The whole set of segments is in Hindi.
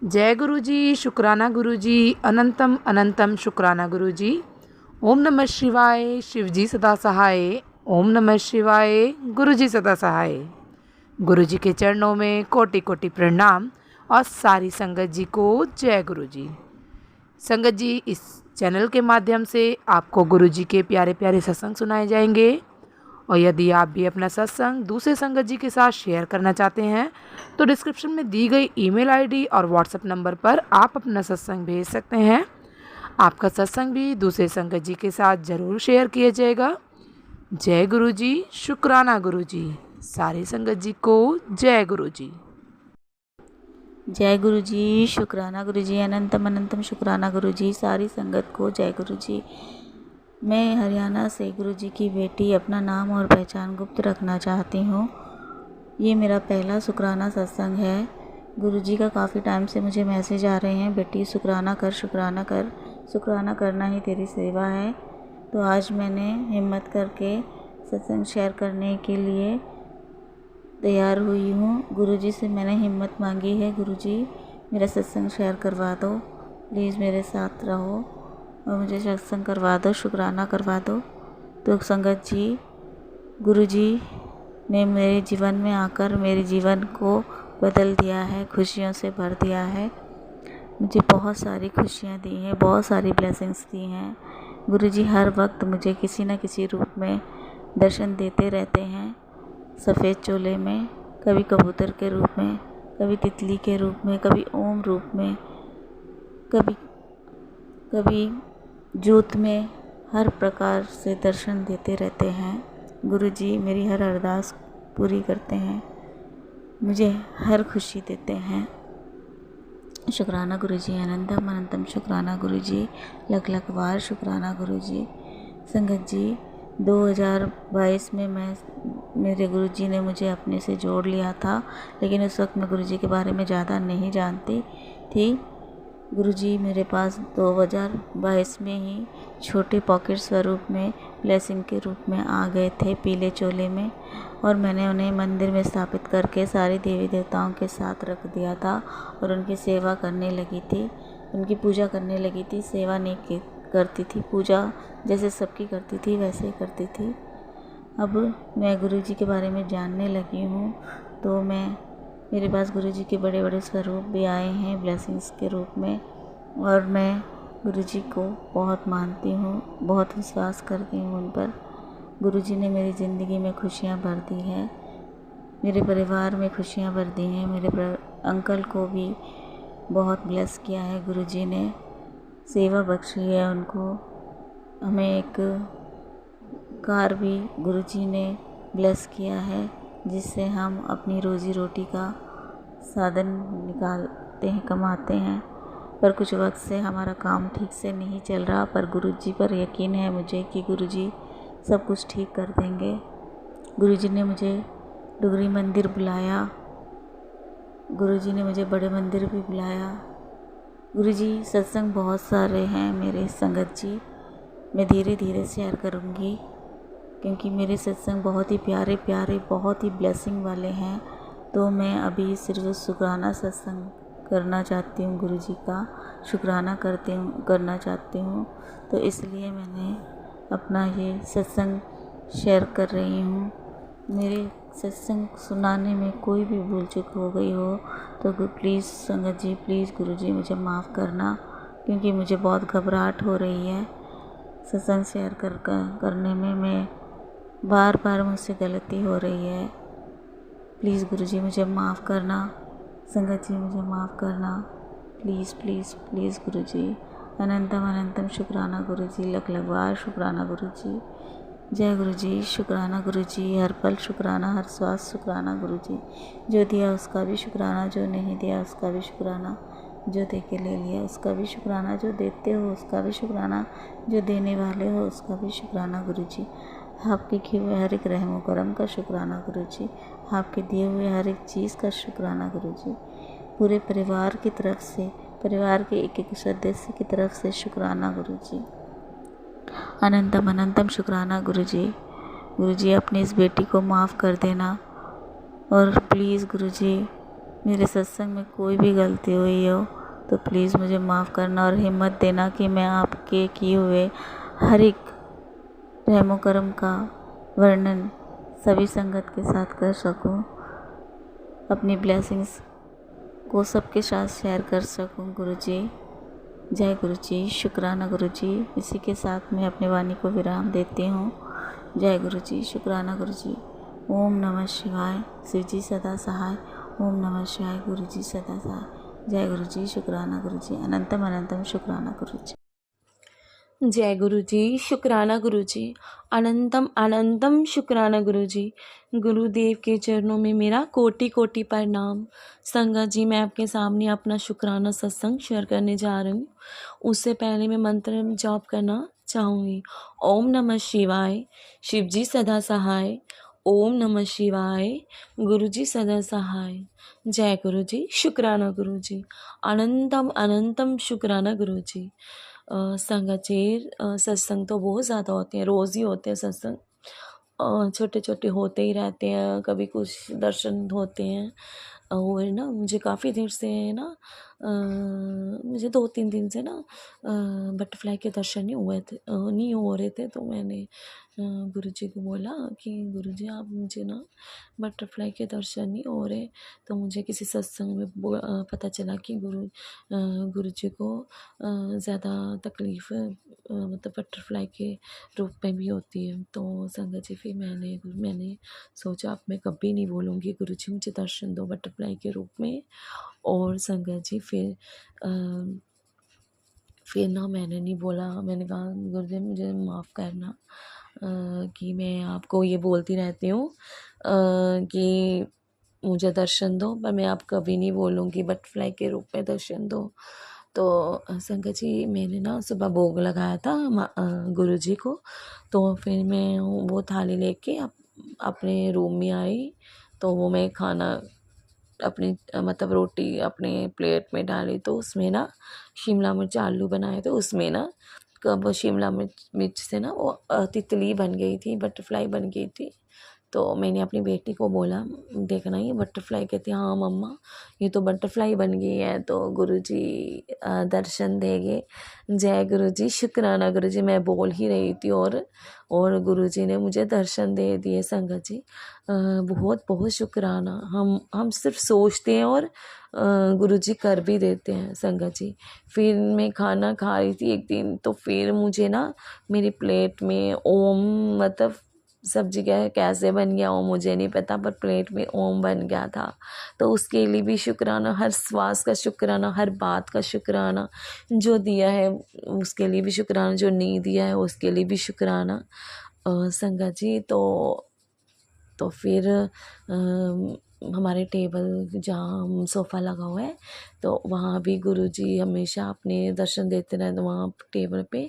जय गुरु जी, शुक्राना गुरु जी, अनंतम अनंतम शुक्राना गुरु जी। ओम नमः शिवाय, शिव जी सदा सहाय। ओम नमः शिवाय, गुरु जी सदा सहाय। गुरु जी के चरणों में कोटि कोटि प्रणाम और सारी संगत जी को जय गुरु जी। संगत जी, इस चैनल के माध्यम से आपको गुरु जी के प्यारे प्यारे सत्संग सुनाए जाएंगे और यदि आप भी अपना सत्संग दूसरे संगत जी के साथ शेयर करना चाहते हैं तो डिस्क्रिप्शन में दी गई ईमेल आईडी और व्हाट्सएप नंबर पर आप अपना सत्संग भेज सकते हैं। आपका सत्संग भी दूसरे संगत जी के साथ ज़रूर शेयर किया जाएगा। जय गुरु जी, शुक्राना गुरु जी। सारी संगत जी को जय गुरु जी। जय गुरु जी, शुक्राना गुरु जी, अनंतम अनंतम शुक्राना गुरु जी, सारी संगत को जय गुरु जी। मैं हरियाणा से गुरु जी की बेटी अपना नाम और पहचान गुप्त रखना चाहती हूँ। ये मेरा पहला शुक्राना सत्संग है। गुरु जी का काफ़ी टाइम से मुझे मैसेज आ रहे हैं, बेटी शुक्राना कर, शुक्राना कर, शुक्राना करना ही तेरी सेवा है। तो आज मैंने हिम्मत करके सत्संग शेयर करने के लिए तैयार हुई हूँ। गुरुजी से मैंने हिम्मत मांगी है, गुरुजी मेरा सत्संग शेयर करवा दो, प्लीज़ मेरे साथ रहो और मुझे सत्संग करवा दो, शुक्राना करवा दो। तो संगत जी, गुरुजी ने मेरे जीवन में आकर मेरे जीवन को बदल दिया है, खुशियों से भर दिया है। मुझे बहुत सारी खुशियाँ दी हैं, बहुत सारी ब्लेसिंग्स दी हैं। गुरुजी हर वक्त मुझे किसी न किसी रूप में दर्शन देते रहते हैं। सफ़ेद चोले में, कभी कबूतर के रूप में, कभी तितली के रूप में, कभी ओम रूप में, कभी जूत में, हर प्रकार से दर्शन देते रहते हैं। गुरुजी मेरी हर अरदास पूरी करते हैं, मुझे हर खुशी देते हैं। शुक्राना गुरुजी, अनंतम अनंतम शुक्राना गुरुजी, लख लख बार शुक्राना गुरुजी। संगत जी, 2022 में मेरे गुरुजी ने मुझे अपने से जोड़ लिया था, लेकिन उस वक्त मैं गुरुजी के बारे में ज़्यादा नहीं जानती थी। गुरुजी मेरे पास 2022 में ही छोटे पॉकेट स्वरूप में ब्लेसिंग के रूप में आ गए थे, पीले चोले में, और मैंने उन्हें मंदिर में स्थापित करके सारे देवी देवताओं के साथ रख दिया था और उनकी सेवा करने लगी थी, उनकी पूजा करने लगी थी। सेवा नहीं करती थी, पूजा जैसे सबकी करती थी वैसे ही करती थी। अब मैं गुरुजी के बारे में जानने लगी हूँ, तो मेरे पास गुरुजी के बड़े बड़े स्वरूप भी आए हैं ब्लेसिंग्स के रूप में, और मैं गुरुजी को बहुत मानती हूँ, बहुत विश्वास करती हूँ उन पर। गुरुजी ने मेरी ज़िंदगी में खुशियाँ भर दी हैं, मेरे परिवार में खुशियाँ भर दी हैं। मेरे अंकल को भी बहुत ब्लेस किया है गुरुजी ने, सेवा बख्शी है उनको। हमें एक कार भी गुरुजी ने ब्लेस किया है, जिससे हम अपनी रोज़ी रोटी का साधन निकालते हैं, कमाते हैं। पर कुछ वक्त से हमारा काम ठीक से नहीं चल रहा, पर गुरुजी पर यकीन है मुझे कि गुरुजी सब कुछ ठीक कर देंगे। गुरुजी ने मुझे डुगरी मंदिर बुलाया, गुरुजी ने मुझे बड़े मंदिर भी बुलाया। गुरुजी, सत्संग बहुत सारे हैं मेरे संगत जी, मैं धीरे धीरे शेयर करूँगी, क्योंकि मेरे सत्संग बहुत ही प्यारे प्यारे, बहुत ही ब्लेसिंग वाले हैं। तो मैं अभी सिर्फ शुक्राना सत्संग करना चाहती हूँ, गुरुजी का शुक्राना करना चाहती हूँ। तो इसलिए मैंने अपना ये सत्संग शेयर कर रही हूँ। मेरे सत्संग सुनाने में कोई भी भूल चूक हो गई हो तो प्लीज़ संगत जी, प्लीज़ गुरुजी मुझे माफ़ करना, क्योंकि मुझे बहुत घबराहट हो रही है सत्संग शेयर करने में। मैं बार बार मुझसे गलती हो रही है, प्लीज़ गुरुजी मुझे माफ़ करना, संगत जी मुझे माफ़ करना, प्लीज़ प्लीज़ प्लीज़ गुरुजी। अनंतम अनंतम शुक्राना गुरुजी, लख लख बार शुक्राना गुरुजी। जय गुरुजी, शुक्राना गुरुजी, हर पल शुक्राना, हर श्वास शुक्राना गुरुजी। जो दिया उसका भी शुक्राना, जो नहीं दिया उसका भी शुक्राना, जो दे के ले लिया उसका भी शुक्राना, जो देते हो उसका भी शुक्राना, जो देने वाले हो उसका भी शुक्राना गुरुजी। आपके किए हुए हर एक रहमो करम का शुक्राना गुरुजी, आपके दिए हुए हर एक चीज़ का शुक्राना गुरुजी। पूरे परिवार की तरफ से, परिवार के एक एक सदस्य की तरफ से शुक्राना गुरुजी। अनंतम अनंतम शुक्राना गुरुजी। गुरुजी, अपनी इस बेटी को माफ़ कर देना, और प्लीज़ गुरुजी मेरे सत्संग में कोई भी गलती हुई हो तो प्लीज़ मुझे माफ़ करना और हिम्मत देना कि मैं आपके किए हुए हर एक रहमो करम का वर्णन सभी संगत के साथ कर सकूं, अपनी ब्लेसिंग्स को सबके साथ शेयर कर सकूं। गुरुजी, जय गुरुजी, शुक्राना गुरुजी। इसी के साथ मैं अपनी वाणी को विराम देती हूँ। जय गुरुजी, शुक्राना गुरुजी। ओम नमः शिवाय, शिवजी सदा सहाय। ओम नमः शिवाय, गुरुजी सदा सहाय। जय गुरुजी, शुक्राना गुरुजी। अनंतम अनंतम शुक्राना गुरुजी। जय गुरु जी, शुक्राना गुरु जी, अनंतम अनंतम शुक्राना गुरु जी। गुरुदेव के चरणों में मेरा कोटि कोटि प्रणाम। संगत जी, मैं आपके सामने अपना शुक्राना सत्संग शेयर करने जा रही हूँ। उससे पहले मैं मंत्र जाप करना चाहूँगी। ओम नमः शिवाय, शिव जी सदा सहाय। ओम नमः शिवाय, गुरु जी सदा सहाय। जय गुरु जी, शुक्राना गुरु जी, अनंतम अनंतम शुक्राना गुरु जी। संगत जी, सत्संग तो बहुत ज़्यादा होते हैं, रोज़ ही होते हैं सत्संग। छोटे छोटे होते ही रहते हैं, कभी कुछ दर्शन होते हैं। और ना मुझे काफ़ी देर से ना मुझे 2-3 दिन से ना बटरफ्लाई के दर्शन नहीं हुए थे, नहीं हो रहे थे। तो मैंने गुरुजी को बोला कि गुरुजी आप मुझे ना बटरफ्लाई के दर्शन नहीं हो रहे। तो मुझे किसी सत्संग में पता चला कि गुरुजी को ज़्यादा तकलीफ़ मतलब बटरफ्लाई के रूप में भी होती है। तो संगत जी, फिर मैंने सोचा अब मैं कभी नहीं बोलूँगी गुरुजी मुझे दर्शन दो बटरफ्लाई के रूप में। और संगत जी, फिर ना मैंने नहीं बोला। मैंने कहा गुरुदेव मुझे माफ़ करना कि मैं आपको ये बोलती रहती हूँ कि मुझे दर्शन दो, पर मैं आप कभी नहीं बोलूँगी बटरफ्लाई के रूप में दर्शन दो। तो संगत जी, मैंने ना सुबह भोग लगाया था गुरुजी को। तो फिर मैं वो थाली लेके अपने रूम में आई। तो वो मैं खाना अपनी मतलब रोटी अपने प्लेट में डाली। तो उसमें ना शिमला मिर्च आलू बनाए थे। उसमें ना कब शिमला मिर्च से ना वो तितली बन गई थी, बटरफ्लाई बन गई थी। तो मैंने अपनी बेटी को बोला देखना ये बटरफ्लाई। कहती हाँ मम्मा ये तो बटरफ्लाई बन गई है। तो गुरुजी दर्शन देंगे। जय गुरुजी, शुक्राना गुरुजी, मैं बोल ही रही थी और गुरुजी ने मुझे दर्शन दे दिए। संगत जी, बहुत बहुत शुक्राना। हम सिर्फ सोचते हैं और गुरुजी कर भी देते हैं। संगत जी, फिर मैं खाना खा रही थी एक दिन। तो फिर मुझे ना मेरी प्लेट में ओम मतलब सब जगह कैसे बन गया वो मुझे नहीं पता, पर प्लेट में ओम बन गया था। तो उसके लिए भी शुक्राना, हर श्वास का शुक्राना, हर बात का शुक्राना। जो दिया है उसके लिए भी शुक्राना, जो नहीं दिया है उसके लिए भी शुक्राना। संगत जी, तो फिर हमारे टेबल जहाँ हम सोफ़ा लगा हुआ है तो वहाँ भी गुरुजी हमेशा अपने दर्शन देते रहते। तो वहाँ टेबल पे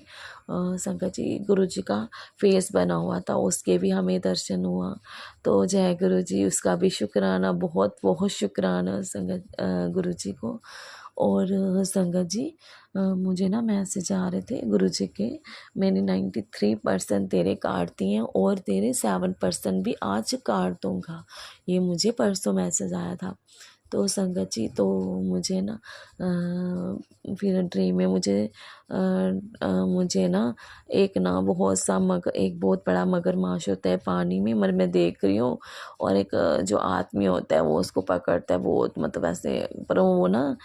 संगत जी गुरुजी का फेस बना हुआ था, उसके भी हमें दर्शन हुआ। तो जय गुरुजी, उसका भी शुक्राना, बहुत बहुत शुक्राना संगत गुरुजी को। और संगत जी, मुझे ना मैसेज आ रहे थे गुरुजी के, मैंने 93% तेरे काट दिए हैं और तेरे 7% भी आज काट दूँगा। ये मुझे परसों मैसेज आया था। तो संगत जी, तो मुझे ना फिर ड्रीम में मुझे ना एक ना एक बहुत बड़ा मगरमच्छ होता है पानी में, मगर मैं देख रही हूँ। और एक जो आदमी होता है वो उसको पकड़ता है बहुत मतलब ऐसे, पर वो ना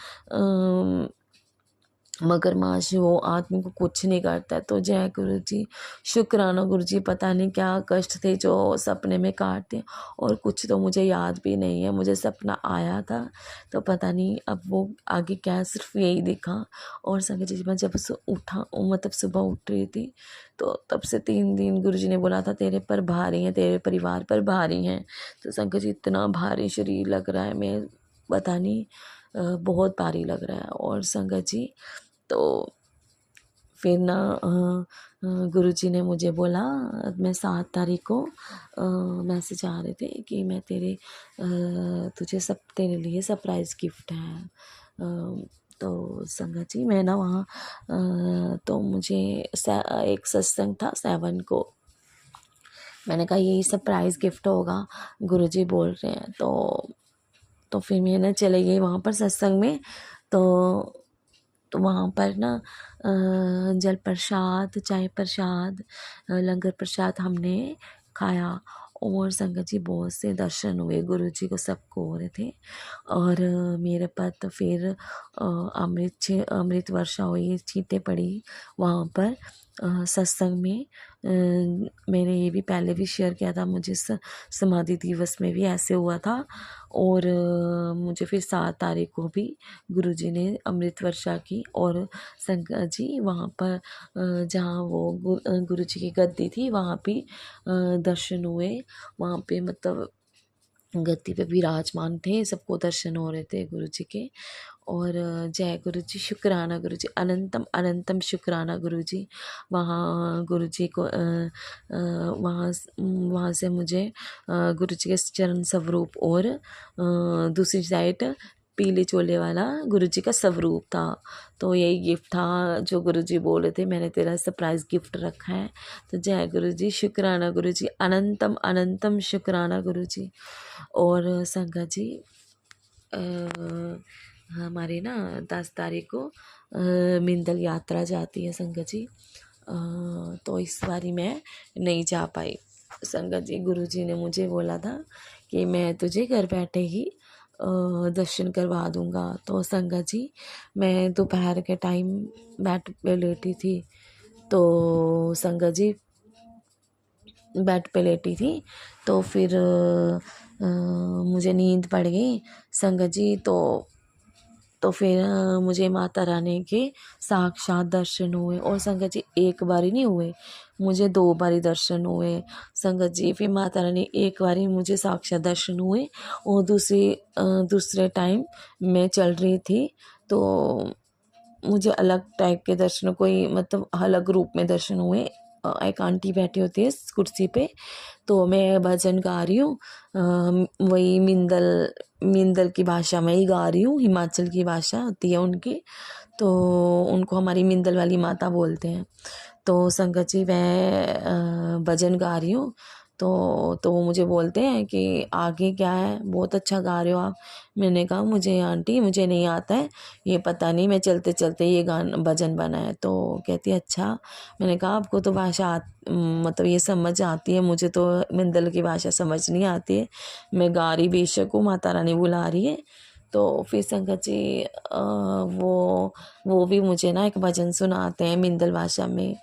मगरमच्छ वो आदमी को कुछ नहीं करता है। तो जय गुरु जी, शुक्राना गुरु जी, पता नहीं क्या कष्ट थे जो सपने में काटते। और कुछ तो मुझे याद भी नहीं है, मुझे सपना आया था तो पता नहीं अब वो आगे क्या, सिर्फ यही दिखा। और संगत जी, मैं जब उठा मतलब सुबह उठ रही थी तो तब से 3 दिन गुरु जी ने बोला था तेरे पर भारी हैं, तेरे परिवार पर भारी हैं। तो संगत जी, इतना भारी शरीर लग रहा है, मैं पता नहीं बहुत भारी लग रहा है। और संगत जी, तो फिर ना गुरुजी ने मुझे बोला, मैं 7 तारीख को मैसेज आ रहे थे कि मैं तुझे सब तेरे लिए सरप्राइज़ गिफ्ट है। तो संगत जी, मैं ना वहाँ तो मुझे एक सत्संग था 7 को। मैंने कहा यही सरप्राइज़ गिफ्ट होगा, गुरुजी बोल रहे हैं। तो तो फिर मैं ना चले गई वहाँ पर सत्संग में। तो वहाँ पर ना जल प्रसाद, चाय प्रसाद, लंगर प्रसाद हमने खाया। और संगत जी बहुत से दर्शन हुए गुरु जी को, सबको हो रहे थे। और मेरे पर तो फिर अमृत वर्षा हुई, छींटे पड़ी वहाँ पर सत्संग में। मैंने ये भी पहले भी शेयर किया था, मुझे समाधि दिवस में भी ऐसे हुआ था। और मुझे फिर 7 तारीख को भी गुरुजी ने अमृत वर्षा की। और संगत जी वहाँ पर जहाँ वो गुरुजी की गद्दी थी वहाँ पे दर्शन हुए। वहाँ पे मतलब गद्दी पे विराजमान थे, सबको दर्शन हो रहे थे गुरु जी के। और जय गुरु जी, शुक्राना गुरु जी, अनंतम अनंतम शुक्राना गुरु जी। वहाँ गुरु जी को वहाँ से मुझे गुरु जी के चरण स्वरूप और दूसरी साइड पीले चोले वाला गुरु जी का स्वरूप था। तो यही गिफ्ट था जो गुरु जी बोले थे, मैंने तेरा सरप्राइज़ गिफ्ट रखा है। तो जय गुरु जी, शुक्राना गुरु जी, अनंतम अनंतम शुक्राना गुरु जी। और संगत जी हमारे ना 10 तारीख को मिंदल यात्रा जाती है संगत जी। तो इस बारी मैं नहीं जा पाई संगत जी। गुरु जी ने मुझे बोला था कि मैं तुझे घर बैठे ही दर्शन करवा दूंगा। तो संगत जी मैं दोपहर के टाइम बेड पे लेटी थी। तो संगत जी बेड पे लेटी थी तो फिर मुझे नींद पड़ गई संगत जी। तो फिर मुझे माता रानी के साक्षात दर्शन हुए। और संगत जी एक बार ही नहीं हुए, मुझे 2 बारी दर्शन हुए संगत जी। फिर माता रानी एक बार ही मुझे साक्षात दर्शन हुए और दूसरे टाइम मैं चल रही थी तो मुझे अलग टाइप के दर्शन, कोई मतलब अलग रूप में दर्शन हुए। एक आंटी बैठी होती है कुर्सी पे, तो मैं भजन गा रही हूँ, वही मिंदल की भाषा में ही गा रही हूँ, हिमाचल की भाषा होती है उनकी। तो उनको हमारी मिंदल वाली माता बोलते हैं। तो संगत जी मैं भजन गा रही हूँ तो वो मुझे बोलते हैं कि आगे क्या है, बहुत अच्छा गा रहे हो आप। मैंने कहा मुझे आंटी मुझे नहीं आता है, ये पता नहीं मैं चलते चलते ये गाना भजन बना है। तो कहती है अच्छा। मैंने कहा आपको तो भाषा मतलब ये समझ आती है, मुझे तो मिंदल की भाषा समझ नहीं आती है। मैं गा रही बेशक हूँ, माता रानी बुला रही है। तो फिर संगत जी वो भी मुझे ना एक भजन सुनाते हैं मिंदल भाषा में।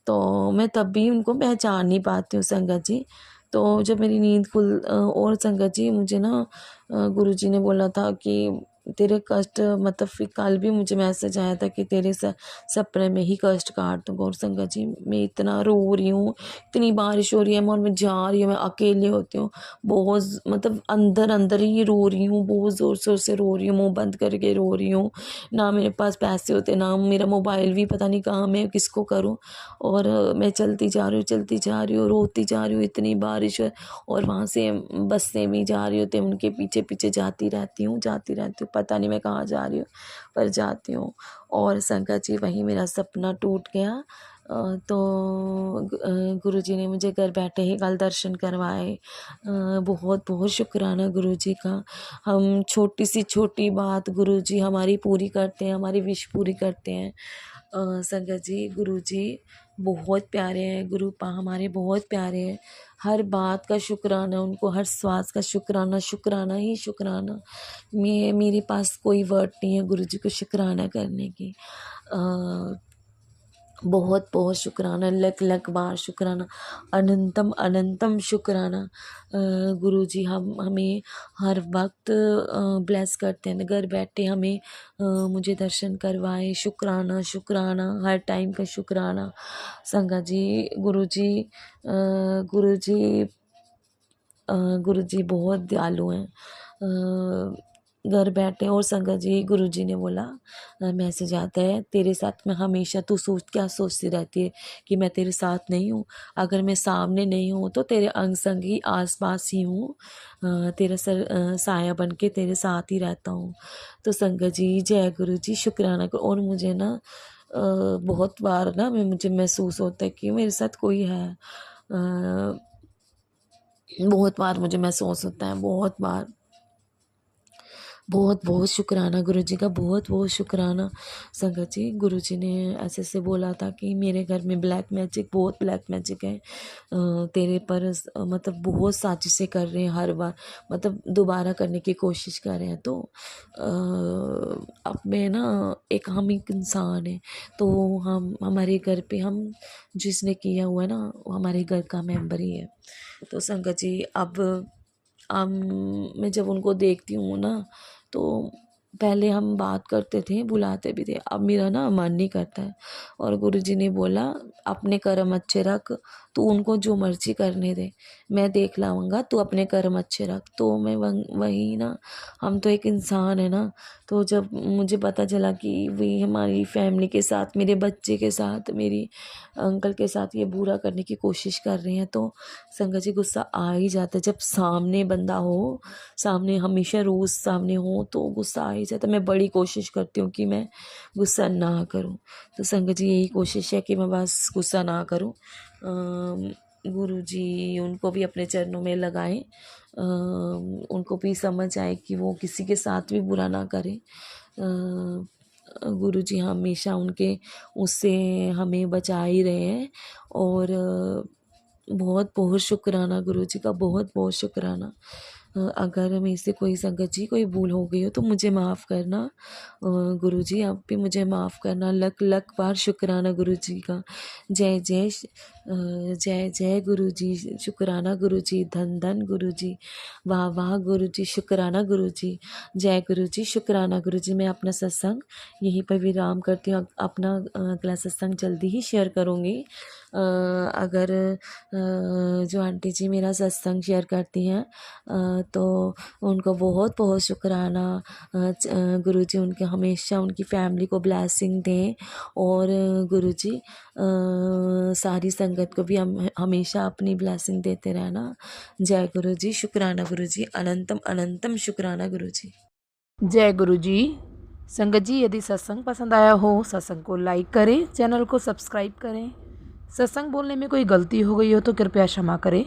तो मैं तब भी उनको पहचान नहीं पाती हूँ संगत जी। तो जब मेरी नींद और संगत जी मुझे ना गुरुजी ने बोला था कि तेरे कष्ट, मतलब फिर कल भी मुझे मैसेज आया था कि तेरे सपने में ही कष्ट काट दूंगा। और संगत जी मैं इतना रो रही हूँ, इतनी बारिश हो रही है, और मैं जा रही हूँ, मैं अकेले होती हूँ, बहुत मतलब अंदर अंदर ही रो रही हूँ, बहुत ज़ोर शोर से रो रही हूँ, मुँह बंद करके रो रही हूँ। ना मेरे पास पैसे होते, ना मेरा मोबाइल भी पता नहीं कहाँ, मैं किसको करूँ। और मैं चलती जा रही हूँ, रोती जा रही हूँ, इतनी बारिश है। और वहाँ से बसें भी जा रही होती हैं, उनके पीछे पीछे जाती रहती हूँ, पता नहीं मैं कहाँ जा रही हूँ, पर जाती हूँ। और संगत जी वहीं मेरा सपना टूट गया। तो गुरुजी ने मुझे घर बैठे ही कल दर्शन करवाए। बहुत बहुत शुक्राना गुरुजी का। हम छोटी सी छोटी बात गुरुजी हमारी पूरी करते हैं, हमारी विश पूरी करते हैं। संगत जी गुरुजी बहुत प्यारे हैं, गुरुपा हमारे बहुत प्यारे हैं। हर बात का शुक्राना उनको, हर श्वास का शुक्राना, शुक्राना ही शुक्राना। मेरे पास कोई वर्ड नहीं है गुरुजी को शुक्राना करने की। बहुत बहुत शुक्राना, लख लख बार शुक्राना, अनंतम अनंतम शुक्राना। गुरुजी हमें हर वक्त ब्लेस करते हैं, घर बैठे हमें मुझे दर्शन करवाए। शुक्राना शुक्राना, हर टाइम का शुक्राना। संगत जी गुरुजी गुरुजी बहुत दयालु हैं। घर बैठे। और संगत जी गुरुजी ने बोला मैसेज आता है तेरे साथ मैं हमेशा, तू क्या सोचती रहती है कि मैं तेरे साथ नहीं हूँ। अगर मैं सामने नहीं हूँ तो तेरे अंग संग ही आस पास ही हूँ, तेरा साया बन के तेरे साथ ही रहता हूँ। तो संगत जी जय गुरु जी, शुक्राना करो। और मुझे ना बहुत बार ना मुझे महसूस होता है कि मेरे साथ कोई है। बहुत बार मुझे महसूस होता है, बहुत बार। बहुत बहुत शुक्राना गुरुजी का, बहुत बहुत शुक्राना संगत जी। गुरुजी ने ऐसे ऐसे बोला था कि मेरे घर में ब्लैक मैजिक, बहुत ब्लैक मैजिक है, तेरे पर मतलब बहुत साजिशें कर रहे हैं हर बार, मतलब दोबारा करने की कोशिश कर रहे हैं। तो अब मैं ना हम एक इंसान है, तो हम हमारे घर पे हम जिसने किया हुआ है ना, वो हमारे घर का मेंबर ही है। तो संगत जी अब मैं जब उनको देखती हूँ ना, तो पहले हम बात करते थे, बुलाते भी थे, अब मेरा ना मन नहीं करता है। और गुरुजी ने बोला अपने कर्म अच्छे रख, तू उनको जो मर्जी करने दे, मैं देख लाऊंगा, तू अपने कर्म अच्छे रख। तो मैं वही ना, हम तो एक इंसान है ना। तो जब मुझे पता चला कि वही हमारी फैमिली के साथ, मेरे बच्चे के साथ, मेरी अंकल के साथ ये बुरा करने की कोशिश कर रहे हैं, तो संगत जी गुस्सा आ ही जाता है। जब सामने बंदा हो, सामने हमेशा रोज़ सामने हो, तो गुस्सा आ ही जाता है। मैं बड़ी कोशिश करती हूँ कि मैं गुस्सा ना करूँ। तो संगत जी यही कोशिश है कि मैं बस गुस्सा ना करूँ। गुरु जी उनको भी अपने चरणों में लगाएं, उनको भी समझ आए कि वो किसी के साथ भी बुरा ना करें। गुरु जी हमेशा उनके उससे हमें बचा ही रहे हैं। और बहुत बहुत शुक्राना गुरु जी का, बहुत बहुत शुक्राना। अगर मेरे से कोई संगत जी कोई भूल हो गई हो तो मुझे माफ़ करना। गुरु जी आप भी मुझे माफ़ करना। लख लख बार शुक्राना गुरु जी का। जय जय जय जय गुरु जी, शुक्राना गुरु जी, धन धन गुरु जी, वाह वाह गुरु जी, शुक्राना गुरु जी, जय गुरु जी, शुक्राना गुरु जी। मैं अपना सत्संग यहीं पर विराम करती हूँ। अपना अगला सत्संग जल्दी ही शेयर करूँगी। अगर जो आंटी जी मेरा सत्संग शेयर करती हैं, तो उनको बहुत बहुत शुक्राना। गुरुजी उनके हमेशा उनकी फैमिली को ब्लेसिंग दें। और गुरुजी सारी संगत को भी हम हमेशा अपनी ब्लेसिंग देते रहना। जय गुरुजी, शुक्राना गुरुजी, अनंतम अनंतम शुक्राना गुरुजी। जय गुरु जी। संगत जी यदि सत्संग पसंद आया हो, सत्संग को लाइक करें, चैनल को सब्सक्राइब करें। सत्संग बोलने में कोई गलती हो गई हो तो कृपया क्षमा करें।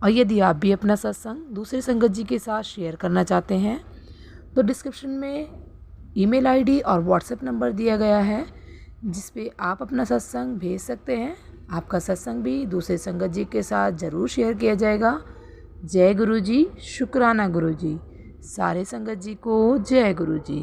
और यदि आप भी अपना सत्संग दूसरे संगत जी के साथ शेयर करना चाहते हैं तो डिस्क्रिप्शन में ईमेल आईडी और व्हाट्सएप नंबर दिया गया है, जिस पे आप अपना सत्संग भेज सकते हैं। आपका सत्संग भी दूसरे संगत जी के साथ ज़रूर शेयर किया जाएगा। जय गुरु जी, शुक्राना गुरु जी। सारे संगत जी को जय गुरु जी।